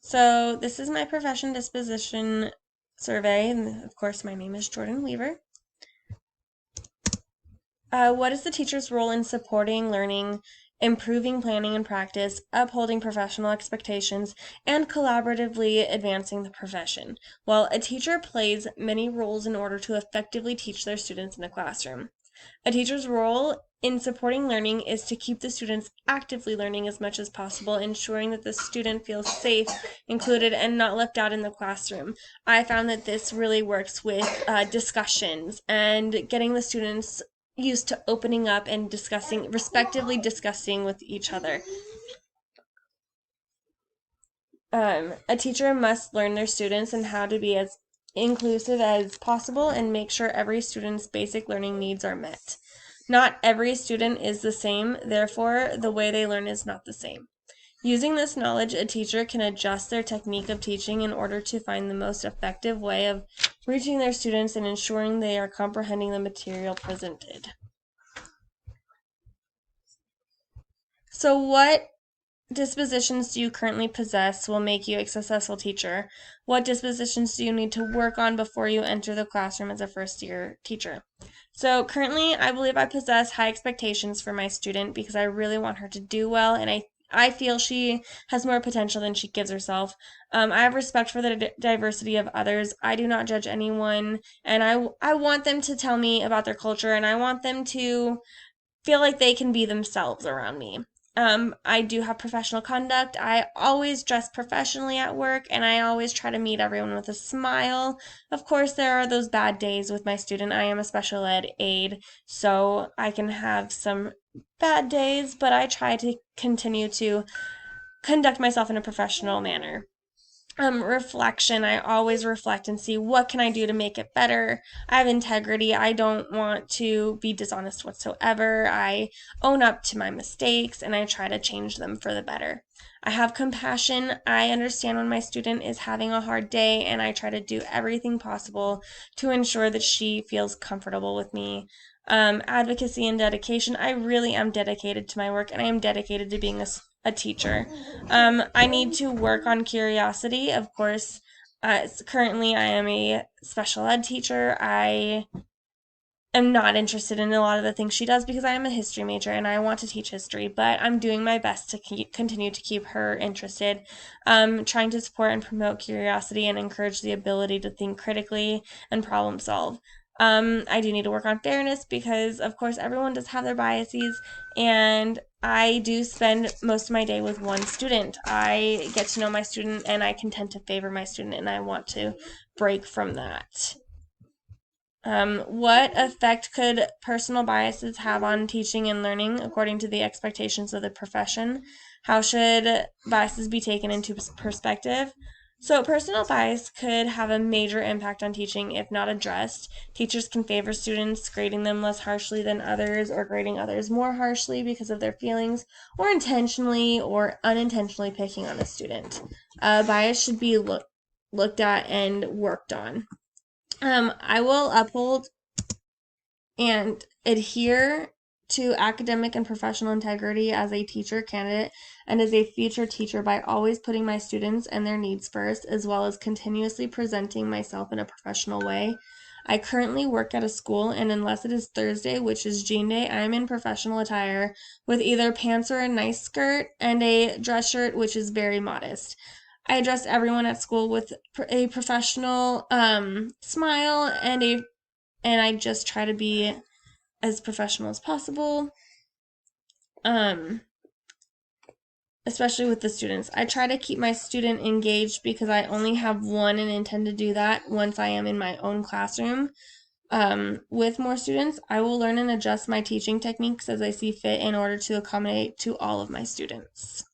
So this is my profession disposition survey, and of course my name is Jordan Weaver. What is the teacher's role in supporting learning, improving planning and practice, upholding professional expectations, and collaboratively advancing the profession? Well, a teacher plays many roles in order to effectively teach their students in the classroom. A teacher's role in supporting learning is to keep the students actively learning as much as possible, ensuring that the student feels safe, included, and not left out in the classroom. I found that this really works with discussions and getting the students used to opening up and discussing, respectively discussing with each other. A teacher must learn their students and how to be as inclusive as possible and make sure every student's basic learning needs are met. Not every student is the same, therefore, the way they learn is not the same. Using this knowledge, a teacher can adjust their technique of teaching in order to find the most effective way of reaching their students and ensuring they are comprehending the material presented. So, what dispositions do you currently possess will make you a successful teacher? What dispositions do you need to work on before you enter the classroom as a first year teacher? So currently, I believe I possess high expectations for my student because I really want her to do well, and I feel she has more potential than she gives herself. I have respect for the diversity of others. I do not judge anyone, and I want them to tell me about their culture, and I want them to feel like they can be themselves around me. I do have professional conduct. I always dress professionally at work, and I always try to meet everyone with a smile. Of course, there are those bad days with my student. I am a special ed aide, so I can have some bad days, but I try to continue to conduct myself in a professional manner. Reflection, I always reflect and see what can I do to make it better. I have integrity. I don't want to be dishonest whatsoever. I own up to my mistakes and I try to change them for the better. I have compassion. I understand when my student is having a hard day and I try to do everything possible to ensure that she feels comfortable with me. Advocacy and dedication. I really am dedicated to my work and I am dedicated to being a teacher. I need to work on curiosity, of course. Currently, I am a special ed teacher. I am not interested in a lot of the things she does because I am a history major and I want to teach history, but I'm doing my best to continue to keep her interested. Trying to support and promote curiosity and encourage the ability to think critically and problem solve. I do need to work on fairness because, of course, everyone does have their biases, and I do spend most of my day with one student. I get to know my student, and I can tend to favor my student, and I want to break from that. What effect could personal biases have on teaching and learning according to the expectations of the profession? How should biases be taken into perspective? So, personal bias could have a major impact on teaching if not addressed. Teachers can favor students, grading them less harshly than others, or grading others more harshly because of their feelings, or intentionally or unintentionally picking on a student. Bias should be looked at and worked on. I will uphold and adhere to academic and professional integrity as a teacher candidate and as a future teacher by always putting my students and their needs first, as well as continuously presenting myself in a professional way. I currently work at a school, and unless it is Thursday, which is Jean Day, I am in professional attire with either pants or a nice skirt and a dress shirt, which is very modest. I address everyone at school with a professional smile and I just try to be as professional as possible. Um, Especially with the students. I try to keep my student engaged because I only have one and intend to do that once I am in my own classroom. With more students, I will learn and adjust my teaching techniques as I see fit in order to accommodate to all of my students.